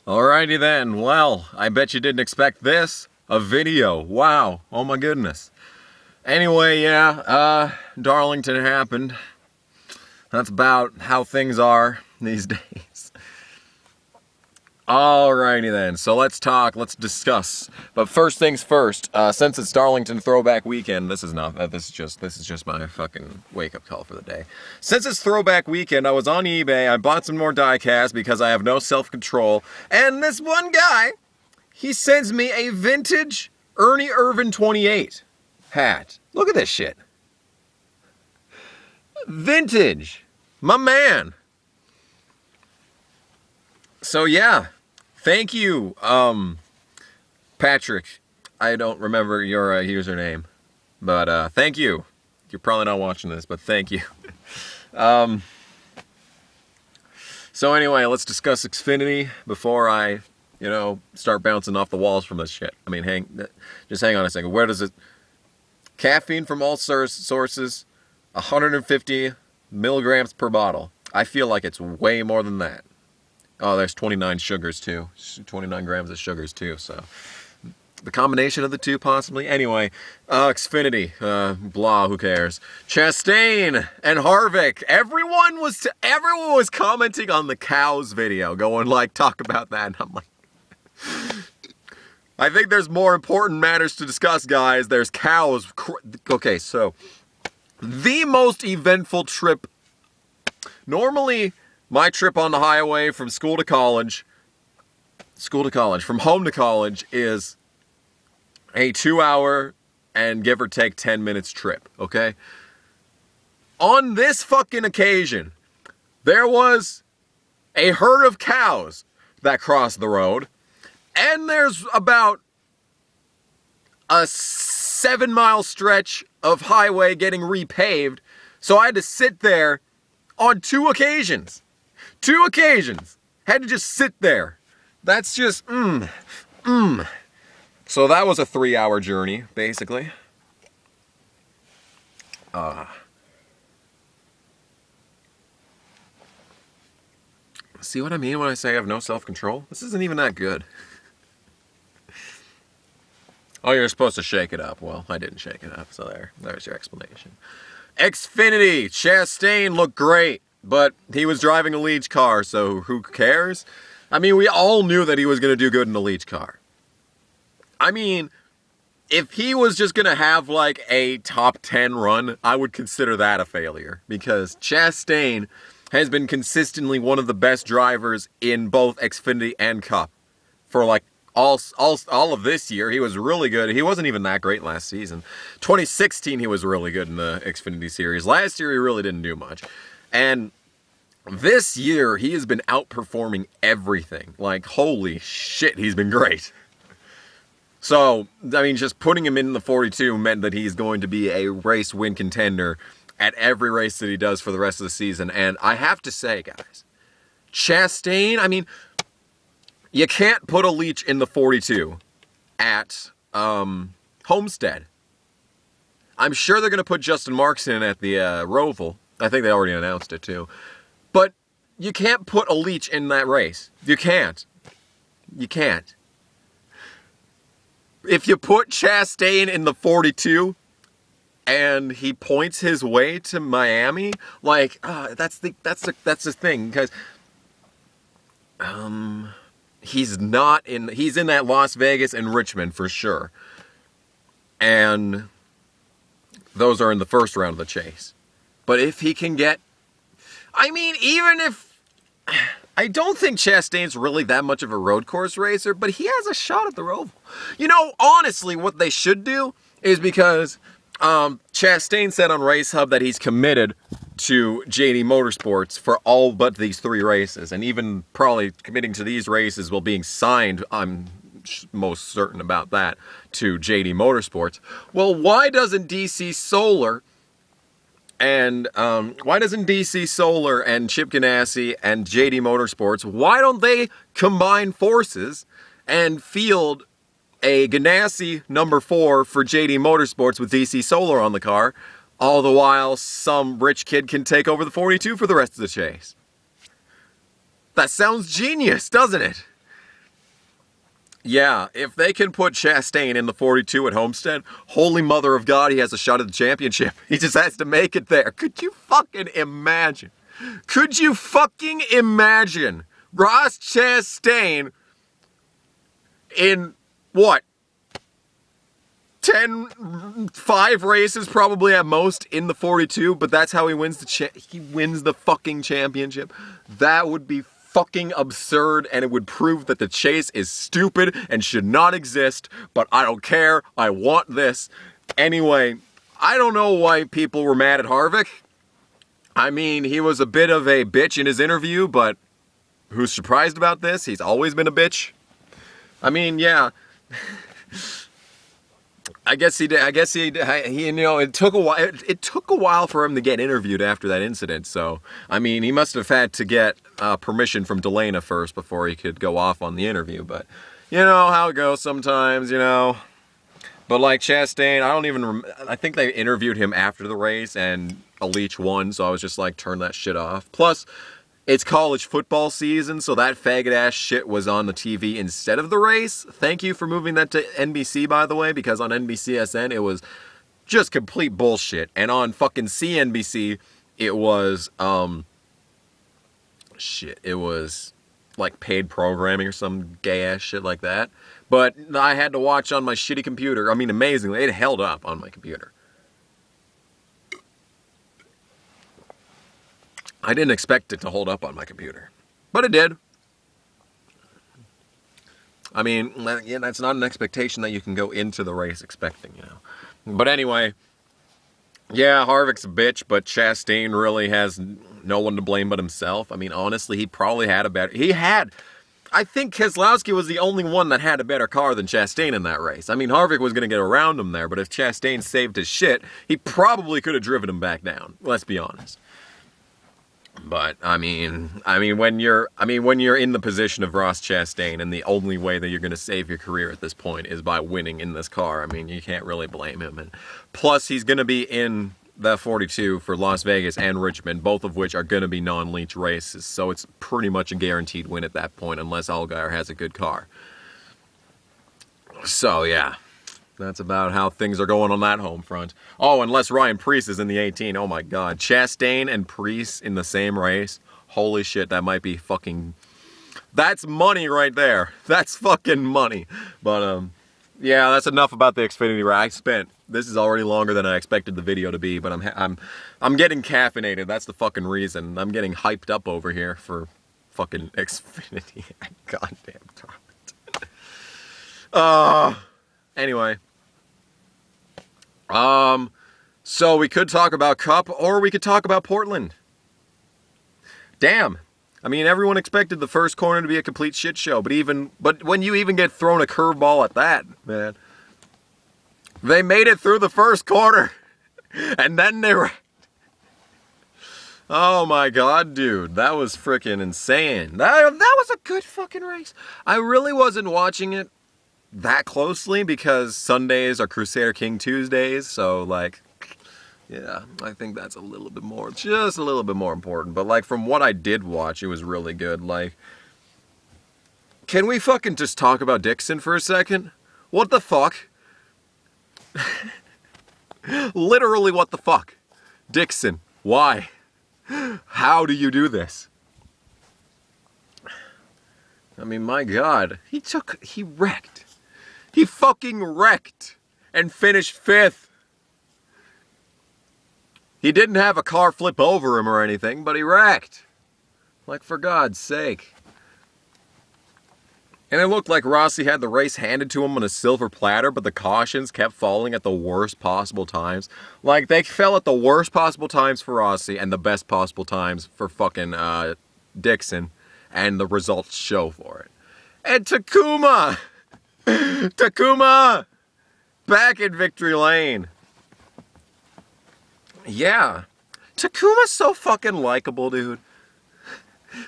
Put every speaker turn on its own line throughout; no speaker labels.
Alrighty then, well, I bet you didn't expect this. A video, wow, oh my goodness. Anyway, yeah, Darlington happened. That's about how things are these days. Alrighty then, so let's discuss. But first things first, since it's Darlington Throwback Weekend, this is just my fucking wake-up call for the day. Since it's Throwback Weekend, I was on eBay, I bought some more die-cast because I have no self-control, and this one guy, he sends me a vintage Ernie Irvan 28 hat. Look at this shit. Vintage. My man. So yeah. Thank you, Patrick. I don't remember your username, but thank you. You're probably not watching this, but thank you. So anyway, let's discuss Xfinity before I, start bouncing off the walls from this shit. I mean, just hang on a second. Where does it? Caffeine from all sources, 150 milligrams per bottle. I feel like it's way more than that. Oh, there's 29 sugars too. 29 grams of sugars too, so. The combination of the two, possibly. Anyway, Xfinity, blah, who cares. Chastain and Harvick. Everyone was commenting on the cows video, going like, talk about that, and I'm like, I think there's more important matters to discuss, guys. There's cows. Okay, so, the most eventful trip, normally, my trip on the highway from from home to college is a 2-hour and give or take 10 minutes trip, okay? On this fucking occasion, there was a herd of cows that crossed the road, and there's about a 7-mile stretch of highway getting repaved, so I had to sit there on 2 occasions. 2 occasions. Had to just sit there. That's just, So that was a 3-hour journey, basically. See what I mean when I say I have no self-control? This isn't even that good. Oh, you're supposed to shake it up. Well, I didn't shake it up, so there's your explanation. Xfinity, Chastain looked great. But he was driving a Leach car, so who cares? I mean, we all knew that he was going to do good in the Leach car. I mean, if he was just going to have like a top 10 run, I would consider that a failure. Because Chastain has been consistently one of the best drivers in both Xfinity and Cup. For like all of this year, he was really good. He wasn't even that great last season. 2016, he was really good in the Xfinity Series. Last year, he really didn't do much. And this year, he has been outperforming everything. Like, holy shit, he's been great. So, I mean, just putting him in the 42 meant that he's going to be a race win contender at every race that he does for the rest of the season. And I have to say, guys, Chastain, I mean, you can't put a Leach in the 42 at Homestead. I'm sure they're going to put Justin Marks in at the Roval. I think they already announced it too. But you can't put a Leach in that race. You can't. You can't. If you put Chastain in the 42 and he points his way to Miami, like that's the thing, because he's in that Las Vegas and Richmond for sure. And those are in the first round of the chase. But if he can get, I mean, even if, I don't think Chastain's really that much of a road course racer, but he has a shot at the Roval. Honestly, what they should do is, because Chastain said on Race Hub that he's committed to JD Motorsports for all but these 3 races, and even probably committing to these races while being signed, I'm most certain about that, to JD Motorsports. Well, why doesn't DC Solar and Chip Ganassi and JD Motorsports, why don't they combine forces and field a Ganassi number 4 for JD Motorsports with DC Solar on the car, all the while some rich kid can take over the 42 for the rest of the chase? That sounds genius, doesn't it? Yeah, if they can put Chastain in the 42 at Homestead, holy mother of God, he has a shot at the championship. He just has to make it there. Could you fucking imagine? Could you fucking imagine Ross Chastain in, what, 5 races probably at most in the 42, but that's how he wins the fucking championship? That would be fucking absurd, and it would prove that the chase is stupid and should not exist, but I don't care. I want this. Anyway, I don't know why people were mad at Harvick. I mean, he was a bit of a bitch in his interview, but who's surprised about this? He's always been a bitch. I mean, yeah. I guess he you know, it took a while. It took a while for him to get interviewed after that incident. So, I mean, he must have had to get permission from Delana first before he could go off on the interview. But you know how it goes sometimes, you know. But like Chastain, I think they interviewed him after the race and Leach won. So I was just like, turn that shit off. Plus, it's college football season, so that faggot-ass shit was on the TV instead of the race. Thank you for moving that to NBC, by the way, because on NBCSN, it was just complete bullshit. And on fucking CNBC, it was, it was, like, paid programming or some gay-ass shit like that. But I had to watch on my shitty computer. I mean, amazingly, it held up on my computer. I didn't expect it to hold up on my computer, but it did. I mean, yeah, that's not an expectation that you can go into the race expecting, you know. But anyway, yeah, Harvick's a bitch, but Chastain really has no one to blame but himself. I mean, honestly, he probably had a better... I think Keselowski was the only one that had a better car than Chastain in that race. I mean, Harvick was going to get around him there, but if Chastain saved his shit, he probably could have driven him back down. Let's be honest. But I mean when you're in the position of Ross Chastain, and the only way that you're going to save your career at this point is by winning in this car, I mean, you can't really blame him. And plus, he's going to be in the 42 for Las Vegas and Richmond, both of which are going to be non-Leach races, so it's pretty much a guaranteed win at that point, unless Allgaier has a good car. So yeah. That's about how things are going on that home front. Oh, unless Ryan Preece is in the 18. Oh my God. Chastain and Preece in the same race. Holy shit, that might be fucking... That's money right there. That's fucking money. But, yeah, that's enough about the Xfinity race. This is already longer than I expected the video to be, but I'm getting caffeinated. That's the fucking reason. I'm getting hyped up over here for fucking Xfinity. Goddamn it. Anyway. So we could talk about Cup, or we could talk about Portland. Damn. I mean, everyone expected the first corner to be a complete shit show, but when you even get thrown a curveball at that, man, they made it through the first corner, and then they were... Oh my God, dude, that was freaking insane. That was a good fucking race. I really wasn't watching it that closely because Sundays are Crusader King Tuesdays, so like, yeah, I think that's just a little bit more important. But like, from what I did watch, it was really good. Like, can we fucking just talk about Dixon for a second? What the fuck? Literally, what the fuck? Dixon, why? How do you do this? I mean, my God, he wrecked. He fucking wrecked and finished 5th. He didn't have a car flip over him or anything, but he wrecked. Like, for God's sake. And it looked like Rossi had the race handed to him on a silver platter, but the cautions kept falling at the worst possible times. Like, they fell at the worst possible times for Rossi and the best possible times for fucking Dixon. And the results show for it. And Takuma! Takuma! Back in victory lane. Yeah. Takuma's so fucking likable, dude.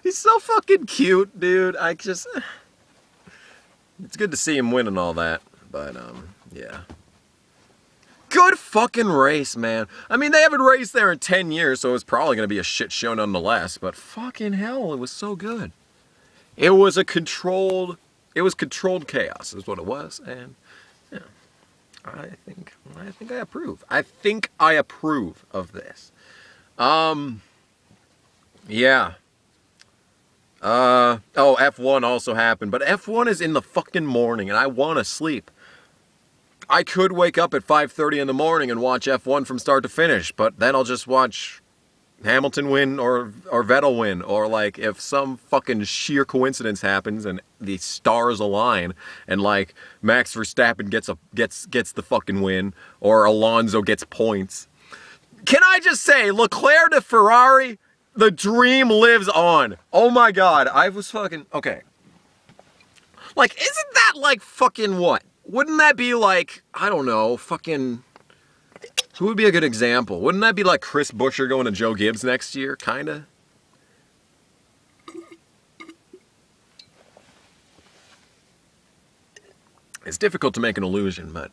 He's so fucking cute, dude. It's good to see him win and all that. But, yeah. Good fucking race, man. I mean, they haven't raced there in 10 years, so it's probably going to be a shit show nonetheless. But fucking hell, it was so good. It was a controlled It was controlled chaos, is what it was, and yeah, I think I approve. I think I approve of this. Yeah. Oh, F1 also happened, but F1 is in the fucking morning, and I want to sleep. I could wake up at 5:30 in the morning and watch F1 from start to finish, but then I'll just watch Hamilton win or Vettel win, or like if some fucking sheer coincidence happens and the stars align and like Max Verstappen gets the fucking win or Alonso gets points. Can I just say, Leclerc to Ferrari, the dream lives on. Oh my god, I was fucking okay. Like, isn't that like fucking what? Wouldn't that be like, I don't know, fucking... Who would be a good example? Wouldn't that be like Chris Buescher going to Joe Gibbs next year? Kinda. It's difficult to make an illusion, but...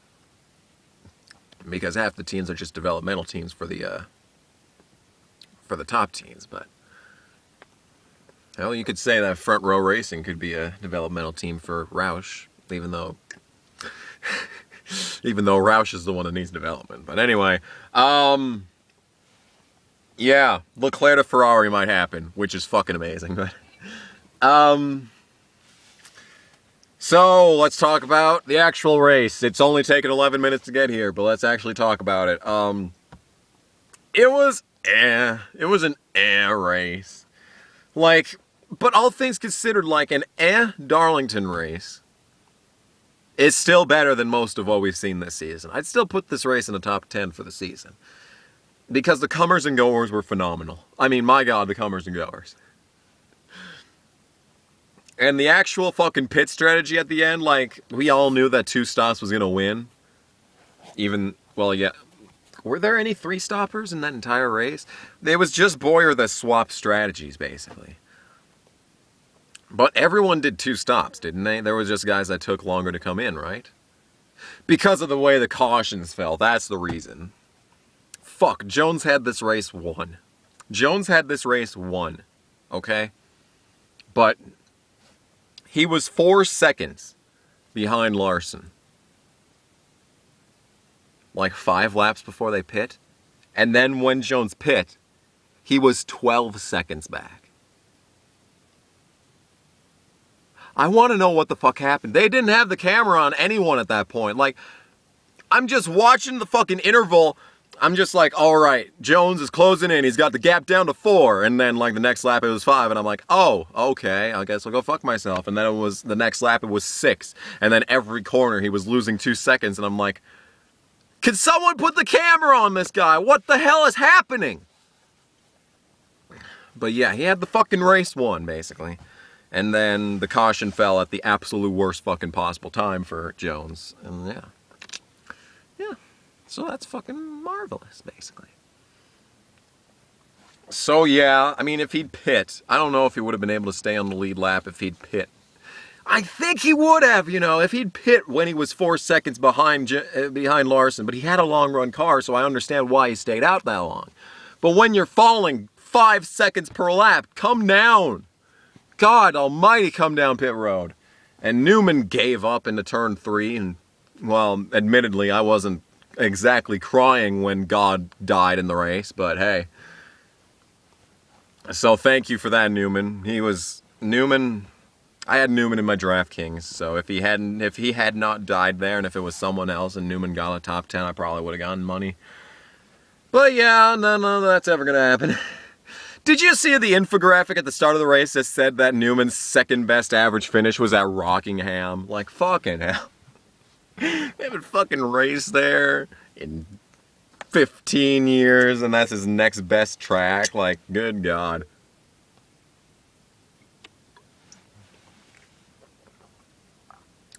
Because half the teams are just developmental teams for the top teams, but... Well, you could say that Front Row Racing could be a developmental team for Roush, even though Roush is the one that needs development. But anyway, yeah, Leclerc to Ferrari might happen, which is fucking amazing. But so let's talk about the actual race. It's only taken 11 minutes to get here, but let's actually talk about it. It was an race. Like, but all things considered, like an Darlington race is still better than most of what we've seen this season. I'd still put this race in the top 10 for the season. Because the comers and goers were phenomenal. I mean, my god, the comers and goers. And the actual fucking pit strategy at the end, like, we all knew that 2 stops was gonna win. Even, well, yeah. Were there any 3-stoppers in that entire race? It was just Boyer that swapped strategies, basically. But everyone did 2 stops, didn't they? There was just guys that took longer to come in, right? Because of the way the cautions fell, that's the reason. Fuck, Jones had this race won. Jones had this race won, okay? But he was 4 seconds behind Larson. Like 5 laps before they pit. And then when Jones pit, he was 12 seconds back. I want to know what the fuck happened. They didn't have the camera on anyone at that point. Like, I'm just watching the fucking interval. I'm just like, alright, Jones is closing in. He's got the gap down to 4. And then, like, the next lap it was 5. And I'm like, oh, okay, I guess I'll go fuck myself. And then it was, the next lap it was 6. And then every corner he was losing 2 seconds. And I'm like, can someone put the camera on this guy? What the hell is happening? But yeah, he had the fucking race won, basically. And then the caution fell at the absolute worst fucking possible time for Jones. And yeah. Yeah. So that's fucking marvelous, basically. So yeah, I mean, if he'd pit, I don't know if he would have been able to stay on the lead lap if he'd pit. I think he would have, you know, if he'd pit when he was 4 seconds behind Larson. But he had a long run car, so I understand why he stayed out that long. But when you're falling 5 seconds per lap, come down. God almighty, come down pit road. And Newman gave up into turn 3, and, well, admittedly, I wasn't exactly crying when God died in the race, but hey. So thank you for that, Newman. Newman, I had Newman in my DraftKings, so if he had not died there, and if it was someone else and Newman got a top 10, I probably would have gotten money. But yeah, none of that's ever gonna happen. Did you see the infographic at the start of the race that said that Newman's second best average finish was at Rockingham? Like, fucking hell. They haven't fucking raced there in 15 years, and that's his next best track. Like, good God.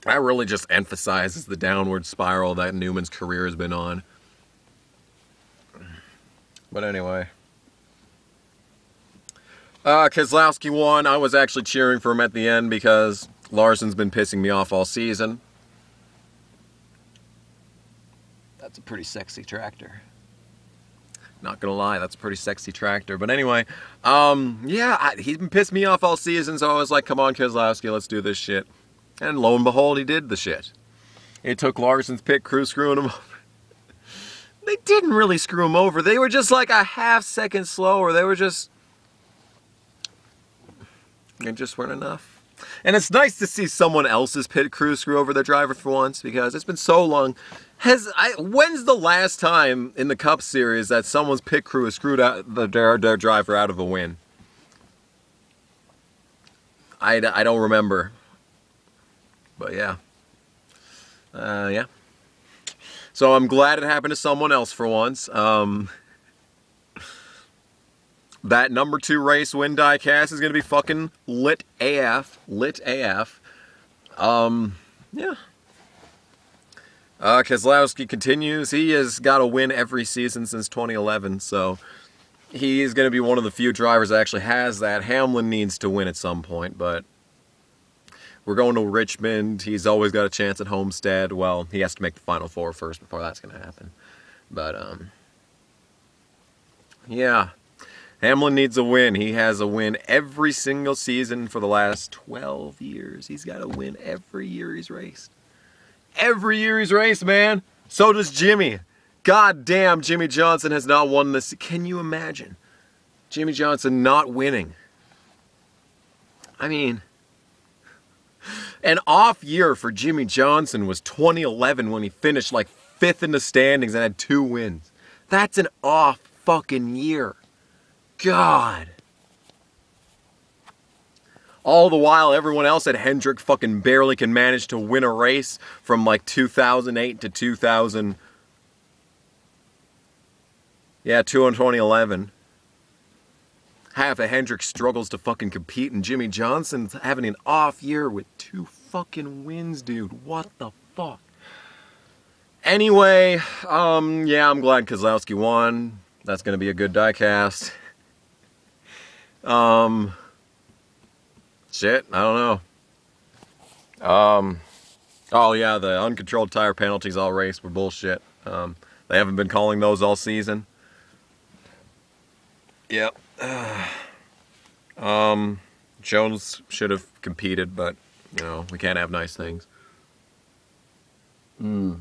That really just emphasizes the downward spiral that Newman's career has been on. But anyway. Keselowski won. I was actually cheering for him at the end because Larson's been pissing me off all season. That's a pretty sexy tractor. Not gonna lie, that's a pretty sexy tractor. But anyway, yeah, he's been pissing me off all season, so I was like, come on, Keselowski, let's do this shit. And lo and behold, he did the shit. It took Larson's pit crew screwing him over. They didn't really screw him over. They were just like a half second slower. They were just... It just weren't enough. And it's nice to see someone else's pit crew screw over their driver for once, because it's been so long. When's the last time in the Cup Series that someone's pit crew has screwed out their driver out of a win? I don't remember. But yeah. Yeah. So I'm glad it happened to someone else for once. That number 2 race win diecast is going to be fucking lit AF. Lit AF. Yeah. Keselowski continues. He has got a win every season since 2011, so he's going to be one of the few drivers that actually has that. Hamlin needs to win at some point, but we're going to Richmond. He's always got a chance at Homestead. Well, he has to make the Final Four first before that's going to happen. But, yeah. Hamlin needs a win. He has a win every single season for the last 12 years. He's got a win every year he's raced. Every year he's raced, man. So does Jimmy. God damn, Jimmy Johnson has not won this. Can you imagine? Jimmy Johnson not winning. I mean, an off year for Jimmy Johnson was 2011 when he finished like 5th in the standings and had 2 wins. That's an off fucking year. God. All the while, everyone else at Hendrick fucking barely can manage to win a race from like 2008 to 2000. Yeah, 2011. Half of Hendrick struggles to fucking compete, and Jimmy Johnson's having an off year with 2 fucking wins, dude. What the fuck? Anyway, yeah, I'm glad Keselowski won. That's gonna be a good diecast. Shit, I don't know. Oh yeah, the uncontrolled tire penalties all race were bullshit. They haven't been calling those all season. Yep. Jones should have competed, but, you know, we can't have nice things. We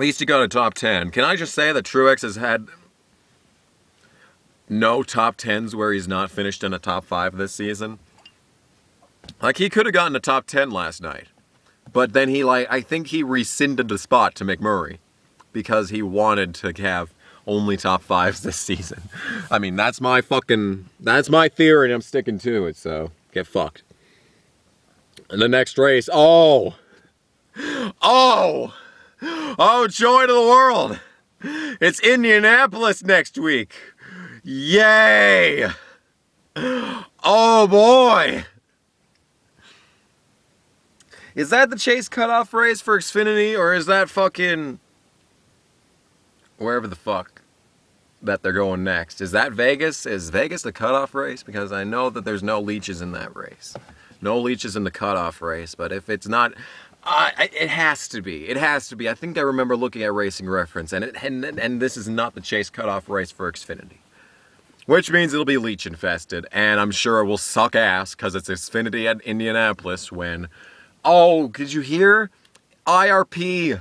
used to go to top 10. Can I just say that Truex has had no top 10s where he's not finished in a top 5 this season? Like, he could have gotten a top 10 last night. But then I think he rescinded the spot to McMurray because he wanted to have only top 5s this season. I mean, that's my theory, and I'm sticking to it, so get fucked. And the next race, oh, joy to the world! It's Indianapolis next week. Yay! Oh boy! Is that the Chase cutoff race for Xfinity, or is that fucking wherever the fuck that they're going next? Is that Vegas? Is Vegas the cutoff race? Because I know that there's no leeches in that race. No leeches in the cutoff race, but if it's not, it has to be. It has to be. I think I remember looking at Racing Reference, and this is not the Chase cutoff race for Xfinity. Which means it'll be leech infested, and I'm sure it will suck ass because it's Xfinity at Indianapolis when... Oh, did you hear? IRP.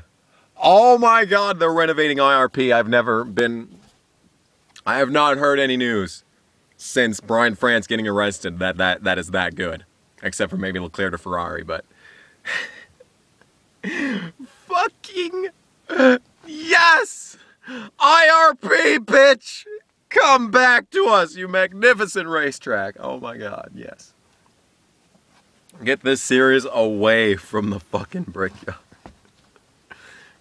Oh my God, they're renovating IRP. I have not heard any news since Brian France getting arrested that is that good. Except for maybe Leclerc to Ferrari, but... Fucking... Yes! IRP, bitch! Come back to us, you magnificent racetrack. Oh my God, yes. Get this series away from the fucking Brickyard.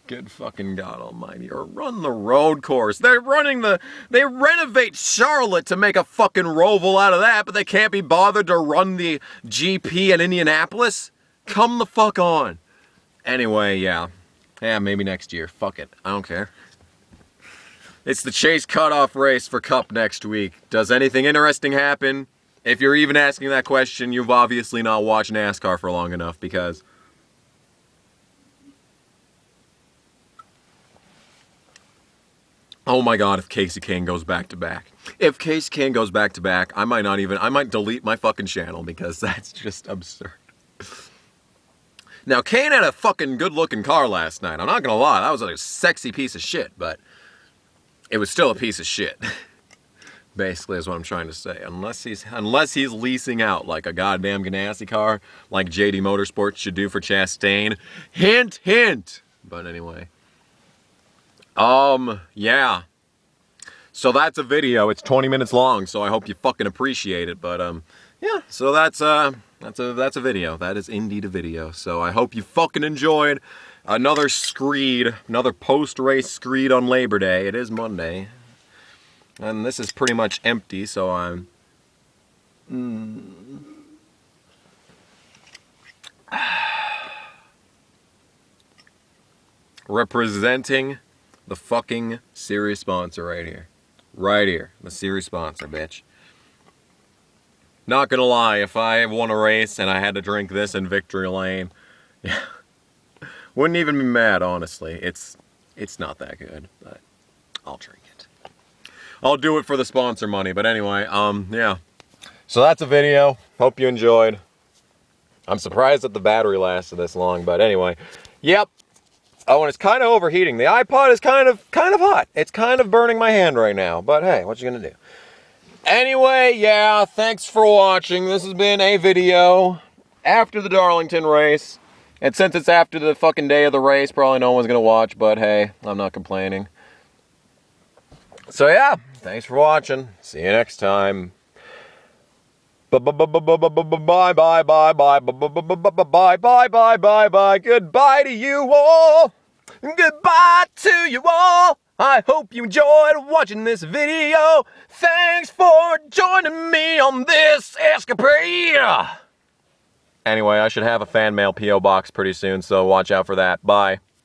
Good fucking God almighty. Or run the road course. They renovate Charlotte to make a fucking roval out of that, but they can't be bothered to run the GP at Indianapolis? Come the fuck on. Anyway, yeah. Yeah, maybe next year. Fuck it. I don't care. It's the Chase cutoff race for Cup next week. Does anything interesting happen? If you're even asking that question, you've obviously not watched NASCAR for long enough, because Oh my god, if Casey Kane goes back to back. If Casey Kane goes back to back, I might delete my fucking channel because that's just absurd. Now, Kane had a fucking good-looking car last night. I'm not gonna lie, that was a sexy piece of shit, but it was still a piece of shit. Basically, is what I'm trying to say. Unless he's leasing out like a goddamn Ganassi car, like JD Motorsports should do for Chastain. Hint, hint. But anyway, yeah. So that's a video. It's 20 minutes long, so I hope you fucking appreciate it. But yeah. So that's a video. That is indeed a video. So I hope you fucking enjoyed another screed, another post-race screed on Labor Day. It is Monday. And this is pretty much empty, so I'm... representing the fucking series sponsor right here. Right here. The series sponsor, bitch. Not gonna lie, if I won a race and I had to drink this in victory lane, yeah, wouldn't even be mad, honestly. It's not that good, but I'll drink it. I'll do it for the sponsor money, but anyway, yeah. So that's a video. Hope you enjoyed. I'm surprised that the battery lasted this long, but anyway. Yep. Oh, and it's kind of overheating. The iPod is kind of hot. It's kind of burning my hand right now, but hey, what you gonna do? Anyway, yeah, thanks for watching. This has been a video after the Darlington race. And since it's after the fucking day of the race, probably no one's gonna watch, but hey, I'm not complaining. So yeah, thanks for watching. See you next time. Bye bye bye bye bye bye bye bye bye bye bye bye. Goodbye to you all. Goodbye to you all. I hope you enjoyed watching this video. Thanks for joining me on this escapade. Anyway, I should have a fan mail P.O. box pretty soon, so watch out for that. Bye.